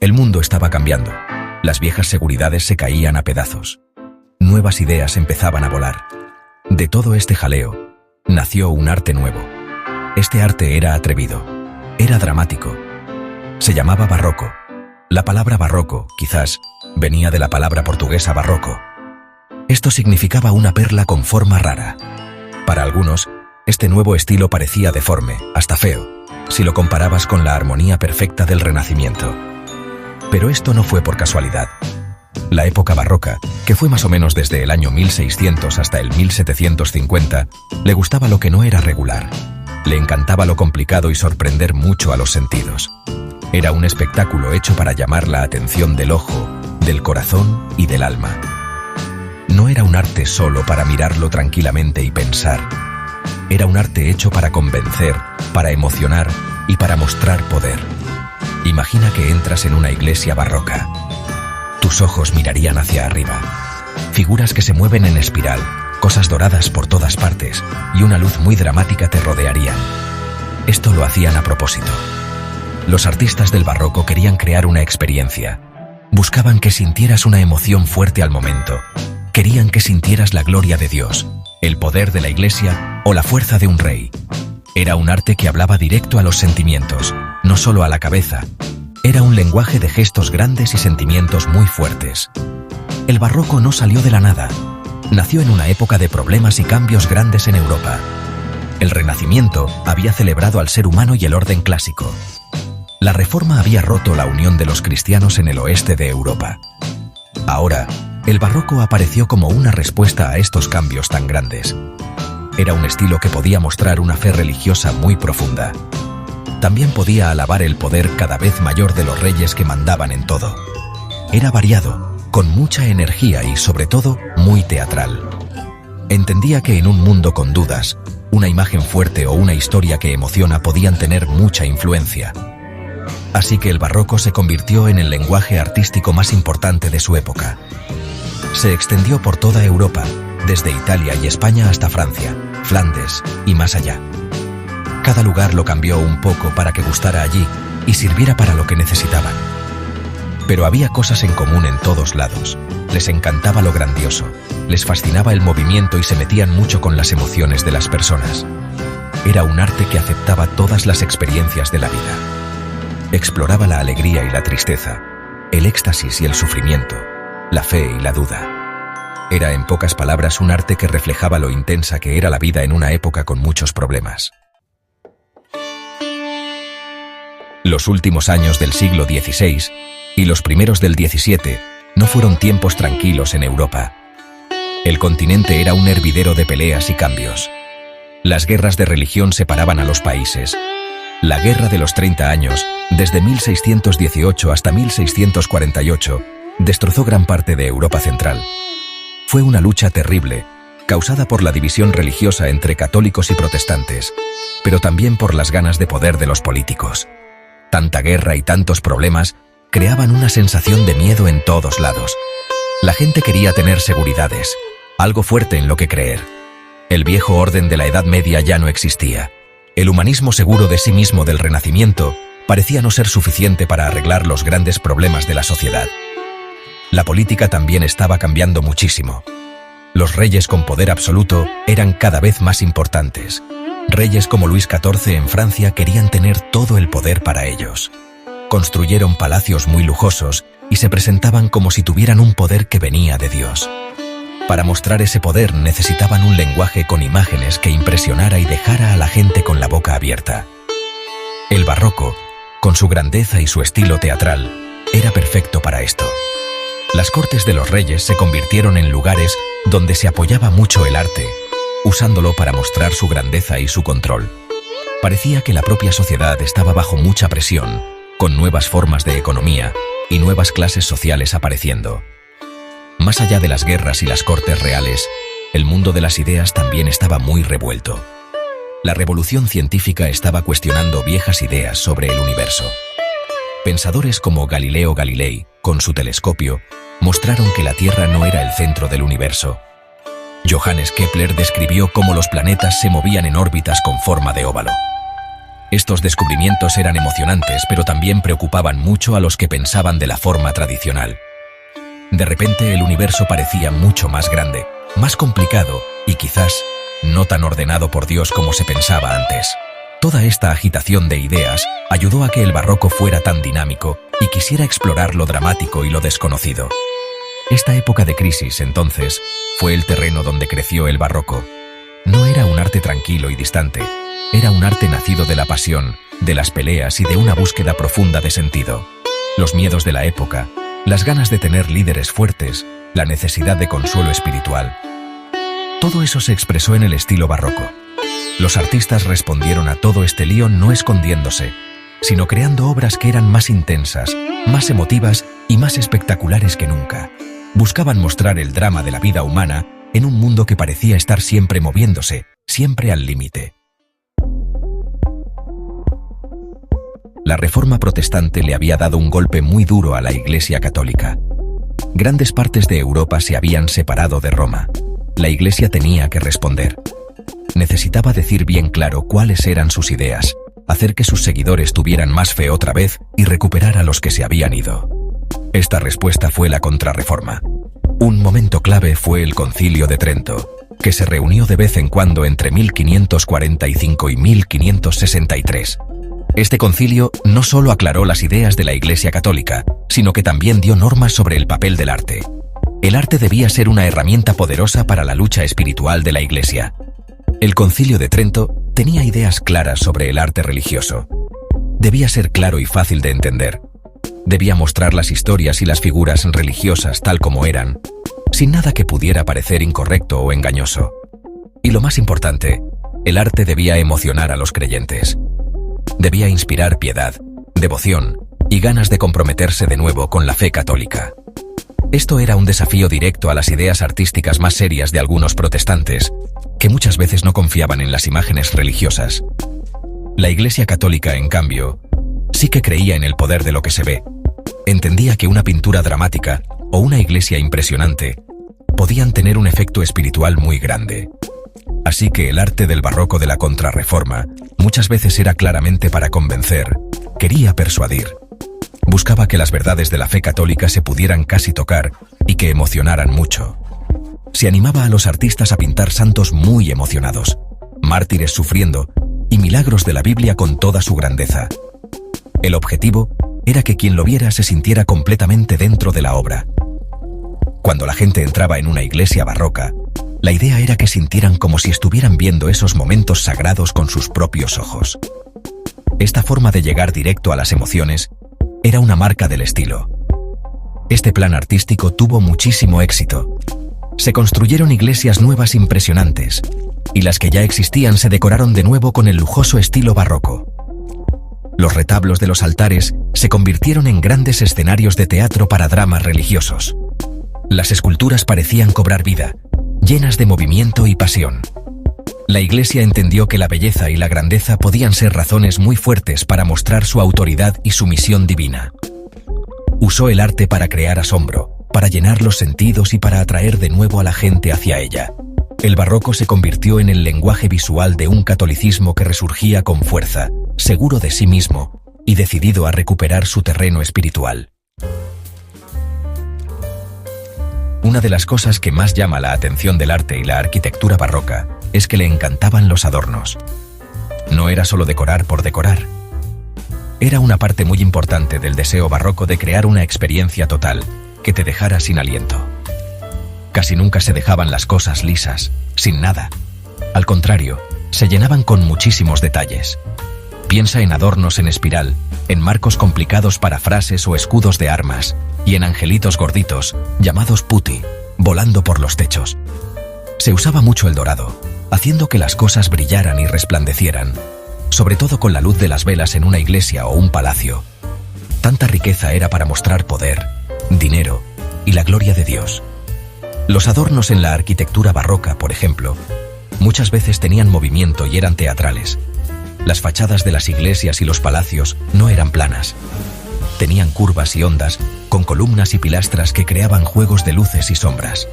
El mundo estaba cambiando. Las viejas seguridades se caían a pedazos. Nuevas ideas empezaban a volar. De todo este jaleo, nació un arte nuevo. Este arte era atrevido, era dramático. Se llamaba barroco. La palabra barroco, quizás, venía de la palabra portuguesa barroco. Esto significaba una perla con forma rara. Para algunos, este nuevo estilo parecía deforme, hasta feo, si lo comparabas con la armonía perfecta del Renacimiento. Pero esto no fue por casualidad. La época barroca, que fue más o menos desde el año 1600 hasta el 1750, le gustaba lo que no era regular. Le encantaba lo complicado y sorprender mucho a los sentidos. Era un espectáculo hecho para llamar la atención del ojo, del corazón y del alma. No era un arte solo para mirarlo tranquilamente y pensar. Era un arte hecho para convencer, para emocionar y para mostrar poder. Imagina que entras en una iglesia barroca. Tus ojos mirarían hacia arriba. Figuras que se mueven en espiral, cosas doradas por todas partes y una luz muy dramática te rodearían. Esto lo hacían a propósito. Los artistas del barroco querían crear una experiencia. Buscaban que sintieras una emoción fuerte al momento. Querían que sintieras la gloria de Dios, el poder de la iglesia o la fuerza de un rey. Era un arte que hablaba directo a los sentimientos, no solo a la cabeza. Era un lenguaje de gestos grandes y sentimientos muy fuertes. El barroco no salió de la nada. Nació en una época de problemas y cambios grandes en Europa. El Renacimiento había celebrado al ser humano y el orden clásico. La Reforma había roto la unión de los cristianos en el oeste de Europa. Ahora, el barroco apareció como una respuesta a estos cambios tan grandes. Era un estilo que podía mostrar una fe religiosa muy profunda. También podía alabar el poder cada vez mayor de los reyes que mandaban en todo. Era variado, con mucha energía y, sobre todo, muy teatral. Entendía que en un mundo con dudas, una imagen fuerte o una historia que emociona podían tener mucha influencia. Así que el barroco se convirtió en el lenguaje artístico más importante de su época. Se extendió por toda Europa, desde Italia y España hasta Francia, Flandes y más allá. Cada lugar lo cambió un poco para que gustara allí y sirviera para lo que necesitaban. Pero había cosas en común en todos lados. Les encantaba lo grandioso, les fascinaba el movimiento y se metían mucho con las emociones de las personas. Era un arte que aceptaba todas las experiencias de la vida. Exploraba la alegría y la tristeza, el éxtasis y el sufrimiento, la fe y la duda. Era, en pocas palabras, un arte que reflejaba lo intensa que era la vida en una época con muchos problemas. Los últimos años del siglo XVI y los primeros del XVII no fueron tiempos tranquilos en Europa. El continente era un hervidero de peleas y cambios. Las guerras de religión separaban a los países. La Guerra de los 30 años, desde 1618 hasta 1648, destrozó gran parte de Europa Central. Fue una lucha terrible, causada por la división religiosa entre católicos y protestantes, pero también por las ganas de poder de los políticos. Tanta guerra y tantos problemas creaban una sensación de miedo en todos lados. La gente quería tener seguridades, algo fuerte en lo que creer. El viejo orden de la Edad Media ya no existía. El humanismo seguro de sí mismo del Renacimiento parecía no ser suficiente para arreglar los grandes problemas de la sociedad. La política también estaba cambiando muchísimo. Los reyes con poder absoluto eran cada vez más importantes. Reyes como Luis XIV en Francia querían tener todo el poder para ellos. Construyeron palacios muy lujosos y se presentaban como si tuvieran un poder que venía de Dios. Para mostrar ese poder necesitaban un lenguaje con imágenes que impresionara y dejara a la gente con la boca abierta. El barroco, con su grandeza y su estilo teatral, era perfecto para esto. Las cortes de los reyes se convirtieron en lugares donde se apoyaba mucho el arte, usándolo para mostrar su grandeza y su control. Parecía que la propia sociedad estaba bajo mucha presión, con nuevas formas de economía y nuevas clases sociales apareciendo. Más allá de las guerras y las cortes reales, el mundo de las ideas también estaba muy revuelto. La revolución científica estaba cuestionando viejas ideas sobre el universo. Pensadores como Galileo Galilei, con su telescopio, mostraron que la Tierra no era el centro del universo. Johannes Kepler describió cómo los planetas se movían en órbitas con forma de óvalo. Estos descubrimientos eran emocionantes, pero también preocupaban mucho a los que pensaban de la forma tradicional. De repente el universo parecía mucho más grande, más complicado y quizás no tan ordenado por Dios como se pensaba antes. Toda esta agitación de ideas ayudó a que el barroco fuera tan dinámico y quisiera explorar lo dramático y lo desconocido. Esta época de crisis, entonces, fue el terreno donde creció el barroco. No era un arte tranquilo y distante, era un arte nacido de la pasión, de las peleas y de una búsqueda profunda de sentido. Los miedos de la época, las ganas de tener líderes fuertes, la necesidad de consuelo espiritual. Todo eso se expresó en el estilo barroco. Los artistas respondieron a todo este lío no escondiéndose, sino creando obras que eran más intensas, más emotivas y más espectaculares que nunca. Buscaban mostrar el drama de la vida humana en un mundo que parecía estar siempre moviéndose, siempre al límite. La Reforma protestante le había dado un golpe muy duro a la Iglesia católica. Grandes partes de Europa se habían separado de Roma. La Iglesia tenía que responder. Necesitaba decir bien claro cuáles eran sus ideas, hacer que sus seguidores tuvieran más fe otra vez y recuperar a los que se habían ido. Esta respuesta fue la Contrarreforma. Un momento clave fue el Concilio de Trento, que se reunió de vez en cuando entre 1545 y 1563. Este concilio no solo aclaró las ideas de la Iglesia católica, sino que también dio normas sobre el papel del arte. El arte debía ser una herramienta poderosa para la lucha espiritual de la Iglesia. El Concilio de Trento tenía ideas claras sobre el arte religioso. Debía ser claro y fácil de entender. Debía mostrar las historias y las figuras religiosas tal como eran, sin nada que pudiera parecer incorrecto o engañoso. Y lo más importante, el arte debía emocionar a los creyentes. Debía inspirar piedad, devoción y ganas de comprometerse de nuevo con la fe católica. Esto era un desafío directo a las ideas artísticas más serias de algunos protestantes, que muchas veces no confiaban en las imágenes religiosas. La Iglesia católica, en cambio, sí que creía en el poder de lo que se ve. Entendía que una pintura dramática o una iglesia impresionante podían tener un efecto espiritual muy grande. Así que el arte del barroco de la Contrarreforma muchas veces era claramente para convencer, quería persuadir. Buscaba que las verdades de la fe católica se pudieran casi tocar y que emocionaran mucho. Se animaba a los artistas a pintar santos muy emocionados, mártires sufriendo y milagros de la Biblia con toda su grandeza. El objetivo era que quien lo viera se sintiera completamente dentro de la obra. Cuando la gente entraba en una iglesia barroca, la idea era que sintieran como si estuvieran viendo esos momentos sagrados con sus propios ojos. Esta forma de llegar directo a las emociones era una marca del estilo. Este plan artístico tuvo muchísimo éxito. Se construyeron iglesias nuevas impresionantes, y las que ya existían se decoraron de nuevo con el lujoso estilo barroco. Los retablos de los altares se convirtieron en grandes escenarios de teatro para dramas religiosos. Las esculturas parecían cobrar vida, llenas de movimiento y pasión. La Iglesia entendió que la belleza y la grandeza podían ser razones muy fuertes para mostrar su autoridad y su misión divina. Usó el arte para crear asombro, para llenar los sentidos y para atraer de nuevo a la gente hacia ella. El barroco se convirtió en el lenguaje visual de un catolicismo que resurgía con fuerza, seguro de sí mismo y decidido a recuperar su terreno espiritual. Una de las cosas que más llama la atención del arte y la arquitectura barroca es que le encantaban los adornos. No era solo decorar por decorar. Era una parte muy importante del deseo barroco de crear una experiencia total que te dejara sin aliento. Casi nunca se dejaban las cosas lisas, sin nada. Al contrario, se llenaban con muchísimos detalles. Piensa en adornos en espiral, en marcos complicados para frases o escudos de armas, y en angelitos gorditos, llamados putti, volando por los techos. Se usaba mucho el dorado, haciendo que las cosas brillaran y resplandecieran, sobre todo con la luz de las velas en una iglesia o un palacio. Tanta riqueza era para mostrar poder, dinero y la gloria de Dios. Los adornos en la arquitectura barroca, por ejemplo, muchas veces tenían movimiento y eran teatrales. Las fachadas de las iglesias y los palacios no eran planas. Tenían curvas y ondas, con columnas y pilastras que creaban juegos de luces y sombras.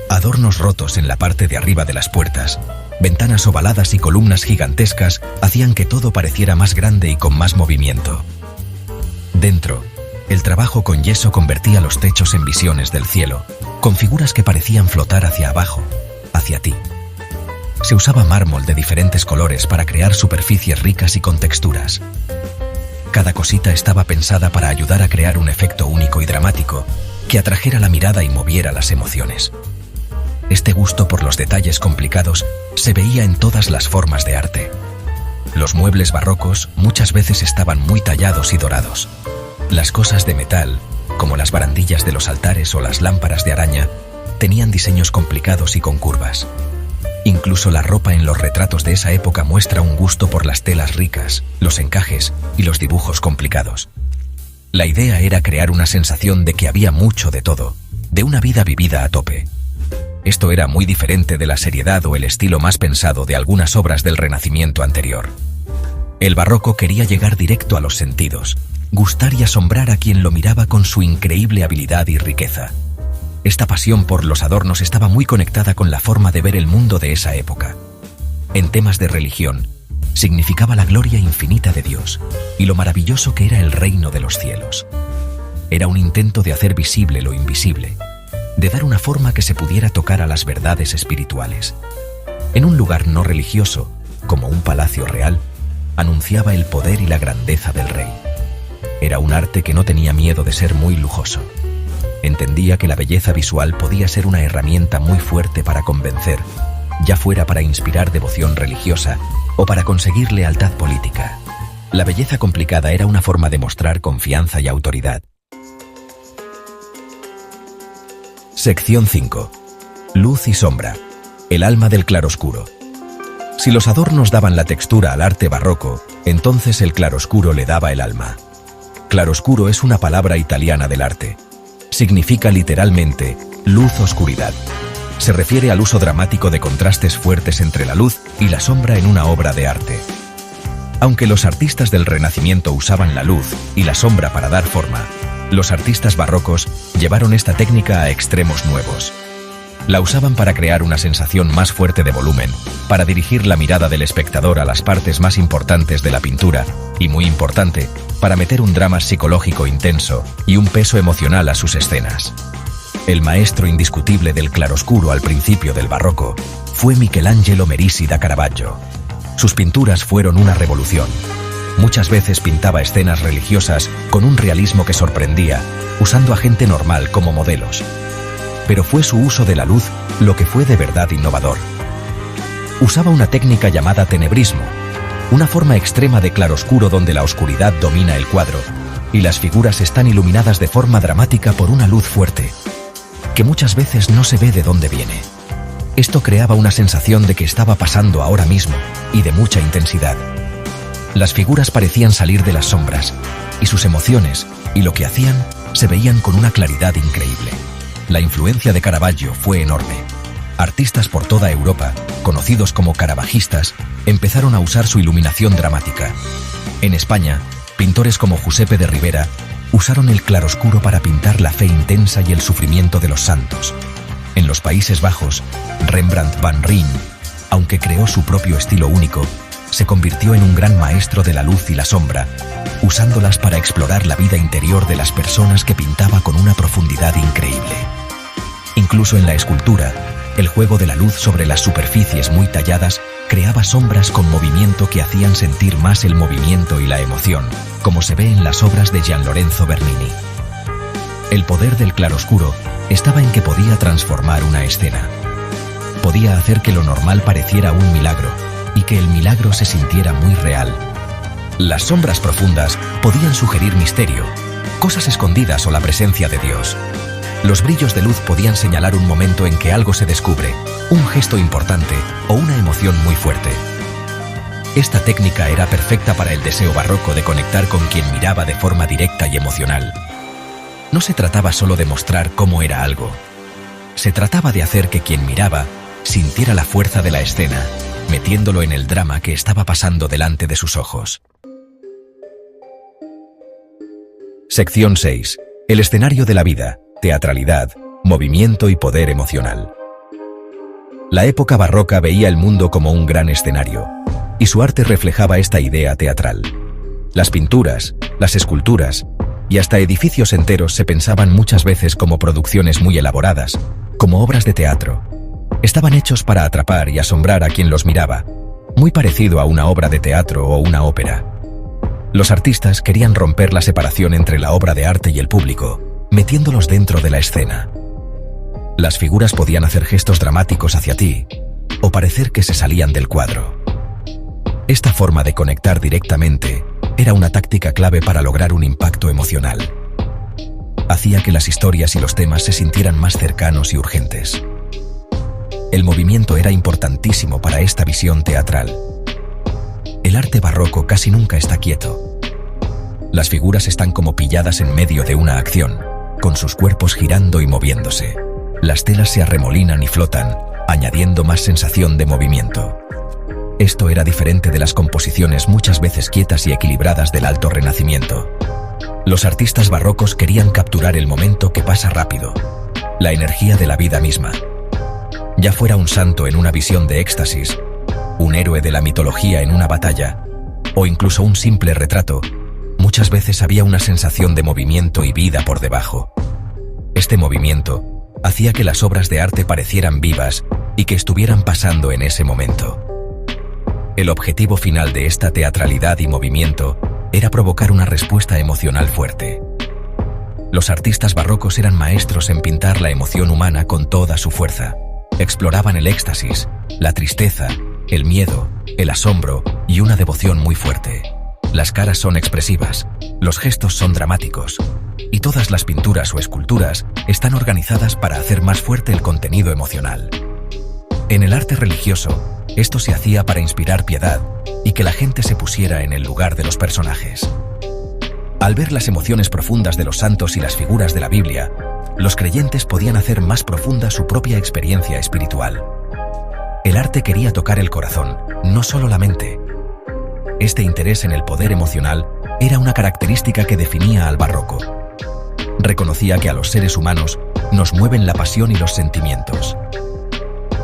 Adornos rotos en la parte de arriba de las puertas Ventanas ovaladas y columnas gigantescas hacían que todo pareciera más grande y con más movimiento. Dentro, el trabajo con yeso convertía los techos en visiones del cielo, con figuras que parecían flotar hacia abajo, hacia ti. Se usaba mármol de diferentes colores para crear superficies ricas y con texturas. Cada cosita estaba pensada para ayudar a crear un efecto único y dramático que atrajera la mirada y moviera las emociones. Este gusto por los detalles complicados se veía en todas las formas de arte. Los muebles barrocos muchas veces estaban muy tallados y dorados. Las cosas de metal, como las barandillas de los altares o las lámparas de araña, tenían diseños complicados y con curvas. Incluso la ropa en los retratos de esa época muestra un gusto por las telas ricas, los encajes y los dibujos complicados. La idea era crear una sensación de que había mucho de todo, de una vida vivida a tope. Esto era muy diferente de la seriedad o el estilo más pensado de algunas obras del Renacimiento anterior. El barroco quería llegar directo a los sentidos, gustar y asombrar a quien lo miraba con su increíble habilidad y riqueza. Esta pasión por los adornos estaba muy conectada con la forma de ver el mundo de esa época. En temas de religión, significaba la gloria infinita de Dios y lo maravilloso que era el reino de los cielos. Era un intento de hacer visible lo invisible, de dar una forma que se pudiera tocar a las verdades espirituales. En un lugar no religioso, como un palacio real, anunciaba el poder y la grandeza del rey. Era un arte que no tenía miedo de ser muy lujoso. Entendía que la belleza visual podía ser una herramienta muy fuerte para convencer, ya fuera para inspirar devoción religiosa o para conseguir lealtad política. La belleza complicada era una forma de mostrar confianza y autoridad. Sección 5. Luz y sombra. El alma del claroscuro. Si los adornos daban la textura al arte barroco, entonces el claroscuro le daba el alma. Claroscuro es una palabra italiana del arte. Significa literalmente luz-oscuridad. Se refiere al uso dramático de contrastes fuertes entre la luz y la sombra en una obra de arte. Aunque los artistas del Renacimiento usaban la luz y la sombra para dar forma, los artistas barrocos llevaron esta técnica a extremos nuevos. La usaban para crear una sensación más fuerte de volumen, para dirigir la mirada del espectador a las partes más importantes de la pintura y, muy importante, para meter un drama psicológico intenso y un peso emocional a sus escenas. El maestro indiscutible del claroscuro al principio del barroco fue Michelangelo Merisi da Caravaggio. Sus pinturas fueron una revolución. Muchas veces pintaba escenas religiosas con un realismo que sorprendía, usando a gente normal como modelos. Pero fue su uso de la luz lo que fue de verdad innovador. Usaba una técnica llamada tenebrismo, una forma extrema de claroscuro donde la oscuridad domina el cuadro y las figuras están iluminadas de forma dramática por una luz fuerte, que muchas veces no se ve de dónde viene. Esto creaba una sensación de que estaba pasando ahora mismo y de mucha intensidad. Las figuras parecían salir de las sombras y sus emociones y lo que hacían se veían con una claridad increíble. La influencia de Caravaggio fue enorme. Artistas por toda Europa, conocidos como caravajistas, empezaron a usar su iluminación dramática. En España, pintores como Giuseppe de Rivera usaron el claroscuro para pintar la fe intensa y el sufrimiento de los santos. En los Países Bajos, Rembrandt van Rijn, aunque creó su propio estilo único, se convirtió en un gran maestro de la luz y la sombra, usándolas para explorar la vida interior de las personas que pintaba con una profundidad increíble. Incluso en la escultura, el juego de la luz sobre las superficies muy talladas creaba sombras con movimiento que hacían sentir más el movimiento y la emoción, como se ve en las obras de Gian Lorenzo Bernini. El poder del claroscuro estaba en que podía transformar una escena. Podía hacer que lo normal pareciera un milagro y que el milagro se sintiera muy real. Las sombras profundas podían sugerir misterio, cosas escondidas o la presencia de Dios. Los brillos de luz podían señalar un momento en que algo se descubre, un gesto importante o una emoción muy fuerte. Esta técnica era perfecta para el deseo barroco de conectar con quien miraba de forma directa y emocional. No se trataba solo de mostrar cómo era algo. Se trataba de hacer que quien miraba sintiera la fuerza de la escena, metiéndolo en el drama que estaba pasando delante de sus ojos. Sección 6. El escenario de la vida, teatralidad, movimiento y poder emocional. La época barroca veía el mundo como un gran escenario, y su arte reflejaba esta idea teatral. Las pinturas, las esculturas y hasta edificios enteros se pensaban muchas veces como producciones muy elaboradas, como obras de teatro. Estaban hechos para atrapar y asombrar a quien los miraba, muy parecido a una obra de teatro o una ópera. Los artistas querían romper la separación entre la obra de arte y el público, metiéndolos dentro de la escena. Las figuras podían hacer gestos dramáticos hacia ti, o parecer que se salían del cuadro. Esta forma de conectar directamente era una táctica clave para lograr un impacto emocional. Hacía que las historias y los temas se sintieran más cercanos y urgentes. El movimiento era importantísimo para esta visión teatral. El arte barroco casi nunca está quieto. Las figuras están como pilladas en medio de una acción, con sus cuerpos girando y moviéndose. Las telas se arremolinan y flotan, añadiendo más sensación de movimiento. Esto era diferente de las composiciones muchas veces quietas y equilibradas del Alto Renacimiento. Los artistas barrocos querían capturar el momento que pasa rápido, la energía de la vida misma. Ya fuera un santo en una visión de éxtasis, un héroe de la mitología en una batalla, o incluso un simple retrato, muchas veces había una sensación de movimiento y vida por debajo. Este movimiento hacía que las obras de arte parecieran vivas y que estuvieran pasando en ese momento. El objetivo final de esta teatralidad y movimiento era provocar una respuesta emocional fuerte. Los artistas barrocos eran maestros en pintar la emoción humana con toda su fuerza. Exploraban el éxtasis, la tristeza, el miedo, el asombro y una devoción muy fuerte. Las caras son expresivas, los gestos son dramáticos, y todas las pinturas o esculturas están organizadas para hacer más fuerte el contenido emocional. En el arte religioso, esto se hacía para inspirar piedad y que la gente se pusiera en el lugar de los personajes. Al ver las emociones profundas de los santos y las figuras de la Biblia, los creyentes podían hacer más profunda su propia experiencia espiritual. El arte quería tocar el corazón, no solo la mente. Este interés en el poder emocional era una característica que definía al barroco. Reconocía que a los seres humanos nos mueven la pasión y los sentimientos.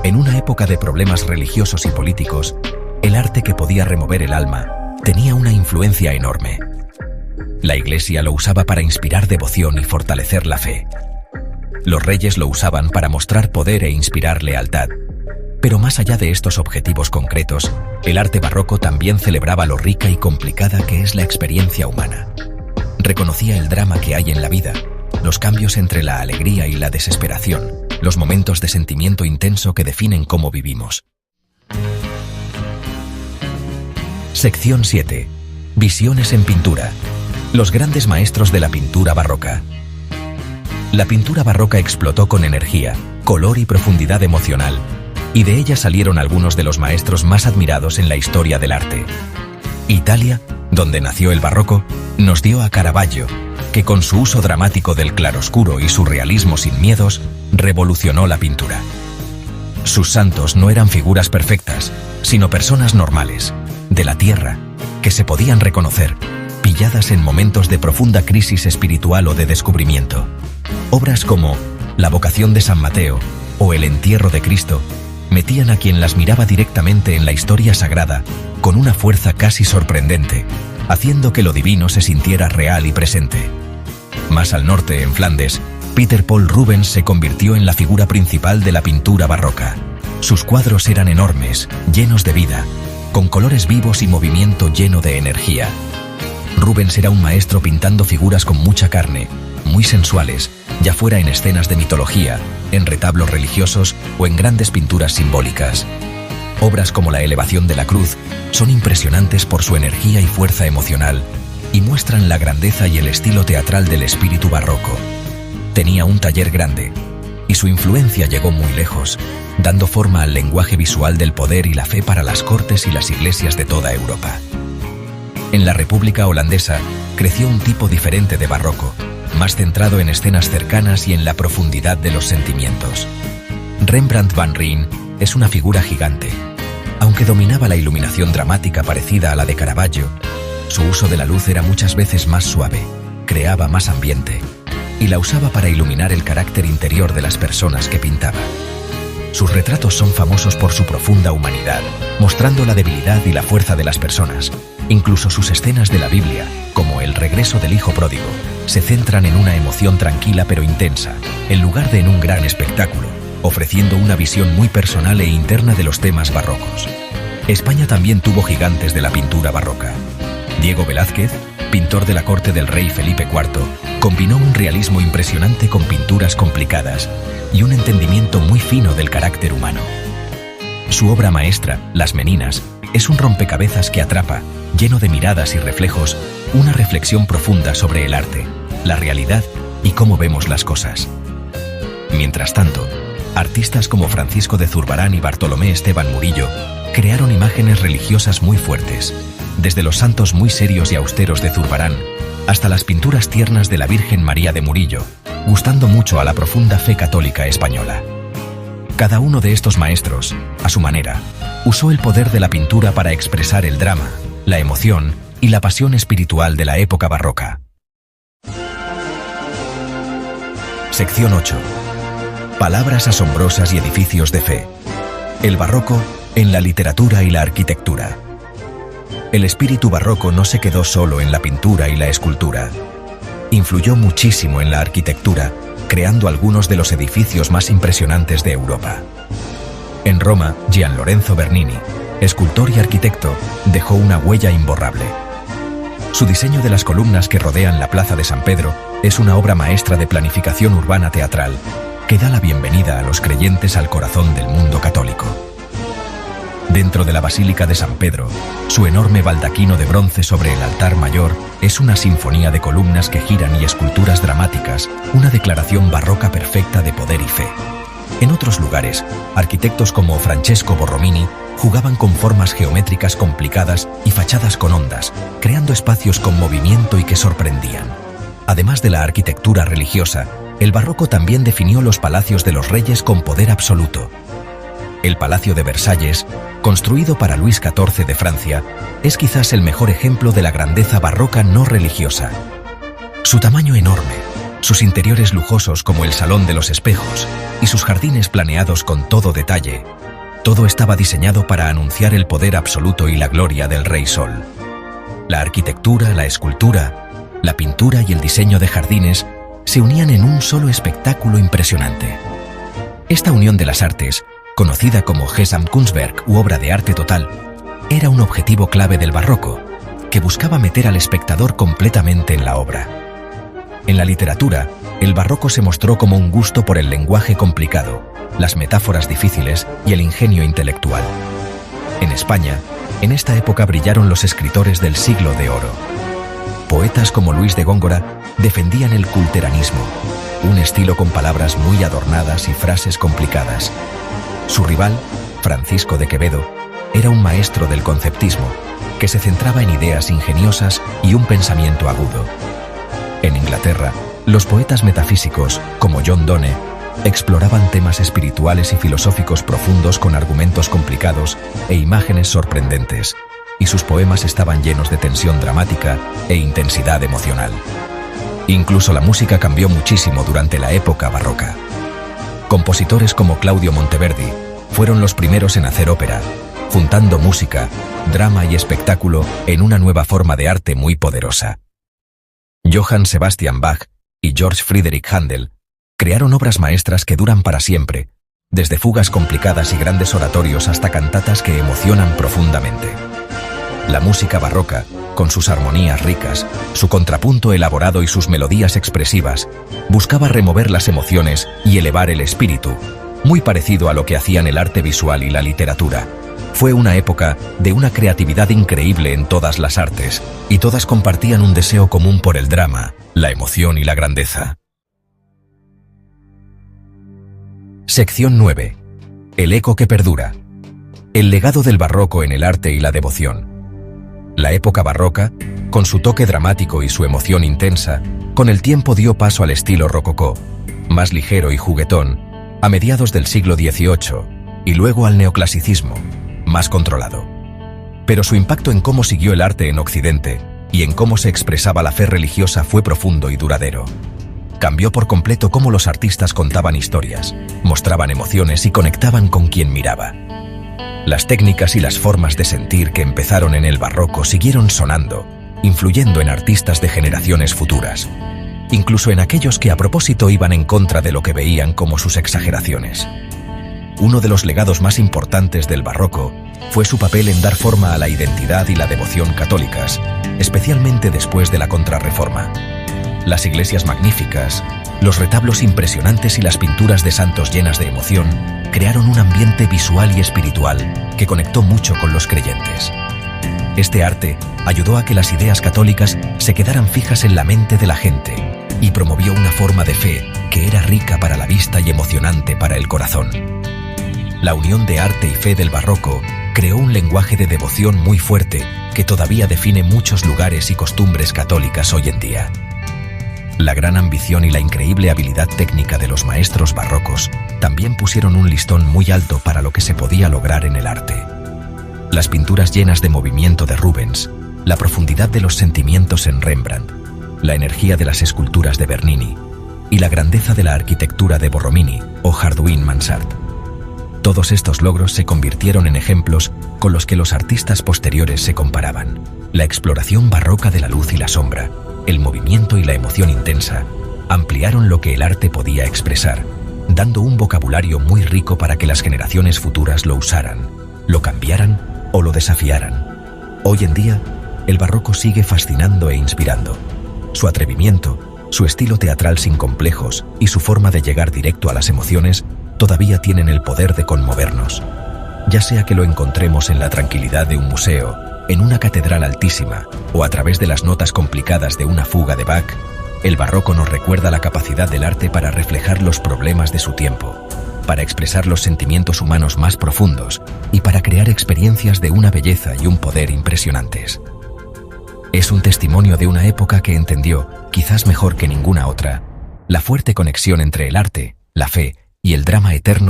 En una época de problemas religiosos y políticos, el arte que podía remover el alma tenía una influencia enorme. La Iglesia lo usaba para inspirar devoción y fortalecer la fe. Los reyes lo usaban para mostrar poder e inspirar lealtad. Pero más allá de estos objetivos concretos, el arte barroco también celebraba lo rica y complicada que es la experiencia humana. Reconocía el drama que hay en la vida, los cambios entre la alegría y la desesperación, los momentos de sentimiento intenso que definen cómo vivimos. Sección 7. Visiones en pintura. Los grandes maestros de la pintura barroca. La pintura barroca explotó con energía, color y profundidad emocional, y de ella salieron algunos de los maestros más admirados en la historia del arte. Italia, donde nació el barroco, nos dio a Caravaggio, que con su uso dramático del claroscuro y su realismo sin miedos, revolucionó la pintura. Sus santos no eran figuras perfectas, sino personas normales, de la tierra, que se podían reconocer, pilladas en momentos de profunda crisis espiritual o de descubrimiento. Obras como La vocación de San Mateo o El entierro de Cristo metían a quien las miraba directamente en la historia sagrada, con una fuerza casi sorprendente, haciendo que lo divino se sintiera real y presente. Más al norte, en Flandes, Peter Paul Rubens se convirtió en la figura principal de la pintura barroca. Sus cuadros eran enormes, llenos de vida, con colores vivos y movimiento lleno de energía. Rubens era un maestro pintando figuras con mucha carne, muy sensuales, ya fuera en escenas de mitología, en retablos religiosos o en grandes pinturas simbólicas. Obras como La elevación de la cruz son impresionantes por su energía y fuerza emocional y muestran la grandeza y el estilo teatral del espíritu barroco. Tenía un taller grande y su influencia llegó muy lejos, dando forma al lenguaje visual del poder y la fe para las cortes y las iglesias de toda Europa. En la República Holandesa creció un tipo diferente de barroco, más centrado en escenas cercanas y en la profundidad de los sentimientos. Rembrandt van Rijn es una figura gigante. Aunque dominaba la iluminación dramática parecida a la de Caravaggio, su uso de la luz era muchas veces más suave, creaba más ambiente, y la usaba para iluminar el carácter interior de las personas que pintaba. Sus retratos son famosos por su profunda humanidad, mostrando la debilidad y la fuerza de las personas. Incluso sus escenas de la Biblia, como el regreso del hijo pródigo, se centran en una emoción tranquila pero intensa, en lugar de en un gran espectáculo, ofreciendo una visión muy personal e interna de los temas barrocos. España también tuvo gigantes de la pintura barroca. Diego Velázquez, pintor de la corte del rey Felipe IV, combinó un realismo impresionante con pinturas complicadas y un entendimiento muy fino del carácter humano. Su obra maestra, Las Meninas, es un rompecabezas que atrapa, lleno de miradas y reflejos, una reflexión profunda sobre el arte, la realidad y cómo vemos las cosas. Mientras tanto, artistas como Francisco de Zurbarán y Bartolomé Esteban Murillo crearon imágenes religiosas muy fuertes, desde los santos muy serios y austeros de Zurbarán hasta las pinturas tiernas de la Virgen María de Murillo, gustando mucho a la profunda fe católica española. Cada uno de estos maestros, a su manera, usó el poder de la pintura para expresar el drama, la emoción y la pasión espiritual de la época barroca. Sección 8. Palabras asombrosas y edificios de fe. El barroco en la literatura y la arquitectura. El espíritu barroco no se quedó solo en la pintura y la escultura. Influyó muchísimo en la arquitectura, creando algunos de los edificios más impresionantes de Europa. En Roma, Gian Lorenzo Bernini, escultor y arquitecto, dejó una huella imborrable. Su diseño de las columnas que rodean la Plaza de San Pedro es una obra maestra de planificación urbana teatral que da la bienvenida a los creyentes al corazón del mundo católico. Dentro de la Basílica de San Pedro, su enorme baldaquino de bronce sobre el altar mayor es una sinfonía de columnas que giran y esculturas dramáticas, una declaración barroca perfecta de poder y fe. En otros lugares, arquitectos como Francesco Borromini jugaban con formas geométricas complicadas y fachadas con ondas, creando espacios con movimiento y que sorprendían. Además de la arquitectura religiosa, el barroco también definió los palacios de los reyes con poder absoluto. El Palacio de Versalles, construido para Luis XIV de Francia, es quizás el mejor ejemplo de la grandeza barroca no religiosa. Su tamaño enorme, sus interiores lujosos como el Salón de los Espejos y sus jardines planeados con todo detalle, todo estaba diseñado para anunciar el poder absoluto y la gloria del Rey Sol. La arquitectura, la escultura, la pintura y el diseño de jardines se unían en un solo espectáculo impresionante. Esta unión de las artes, conocida como Gesamtkunstwerk u obra de arte total, era un objetivo clave del barroco, que buscaba meter al espectador completamente en la obra. En la literatura, el barroco se mostró como un gusto por el lenguaje complicado, las metáforas difíciles y el ingenio intelectual. En España, en esta época brillaron los escritores del Siglo de Oro. Poetas como Luis de Góngora defendían el culteranismo, un estilo con palabras muy adornadas y frases complicadas. Su rival, Francisco de Quevedo, era un maestro del conceptismo, que se centraba en ideas ingeniosas y un pensamiento agudo. En Inglaterra, los poetas metafísicos, como John Donne, exploraban temas espirituales y filosóficos profundos con argumentos complicados e imágenes sorprendentes, y sus poemas estaban llenos de tensión dramática e intensidad emocional. Incluso la música cambió muchísimo durante la época barroca. Compositores como Claudio Monteverdi fueron los primeros en hacer ópera, juntando música, drama y espectáculo en una nueva forma de arte muy poderosa. Johann Sebastian Bach y Georg Friedrich Händel crearon obras maestras que duran para siempre, desde fugas complicadas y grandes oratorios hasta cantatas que emocionan profundamente. La música barroca, con sus armonías ricas, su contrapunto elaborado y sus melodías expresivas, buscaba remover las emociones y elevar el espíritu, muy parecido a lo que hacían el arte visual y la literatura. Fue una época de una creatividad increíble en todas las artes, y todas compartían un deseo común por el drama, la emoción y la grandeza. Sección 9. El eco que perdura. El legado del barroco en el arte y la devoción. La época barroca, con su toque dramático y su emoción intensa, con el tiempo dio paso al estilo rococó, más ligero y juguetón, a mediados del siglo XVIII, y luego al neoclasicismo, más controlado. Pero su impacto en cómo siguió el arte en Occidente y en cómo se expresaba la fe religiosa fue profundo y duradero. Cambió por completo cómo los artistas contaban historias, mostraban emociones y conectaban con quien miraba. Las técnicas y las formas de sentir que empezaron en el barroco siguieron sonando, influyendo en artistas de generaciones futuras, incluso en aquellos que a propósito iban en contra de lo que veían como sus exageraciones. Uno de los legados más importantes del barroco fue su papel en dar forma a la identidad y la devoción católicas, especialmente después de la Contrarreforma. Las iglesias magníficas, los retablos impresionantes y las pinturas de santos llenas de emoción crearon un ambiente visual y espiritual que conectó mucho con los creyentes. Este arte ayudó a que las ideas católicas se quedaran fijas en la mente de la gente y promovió una forma de fe que era rica para la vista y emocionante para el corazón. La unión de arte y fe del barroco creó un lenguaje de devoción muy fuerte que todavía define muchos lugares y costumbres católicas hoy en día. La gran ambición y la increíble habilidad técnica de los maestros barrocos también pusieron un listón muy alto para lo que se podía lograr en el arte. Las pinturas llenas de movimiento de Rubens, la profundidad de los sentimientos en Rembrandt, la energía de las esculturas de Bernini y la grandeza de la arquitectura de Borromini o Hardouin-Mansart. Todos estos logros se convirtieron en ejemplos con los que los artistas posteriores se comparaban. La exploración barroca de la luz y la sombra, el movimiento y la emoción intensa ampliaron lo que el arte podía expresar, dando un vocabulario muy rico para que las generaciones futuras lo usaran, lo cambiaran o lo desafiaran. Hoy en día, el barroco sigue fascinando e inspirando. Su atrevimiento, su estilo teatral sin complejos y su forma de llegar directo a las emociones todavía tienen el poder de conmovernos. Ya sea que lo encontremos en la tranquilidad de un museo, en una catedral altísima o a través de las notas complicadas de una fuga de Bach, el barroco nos recuerda la capacidad del arte para reflejar los problemas de su tiempo, para expresar los sentimientos humanos más profundos y para crear experiencias de una belleza y un poder impresionantes. Es un testimonio de una época que entendió, quizás mejor que ninguna otra, la fuerte conexión entre el arte, la fe y el drama eterno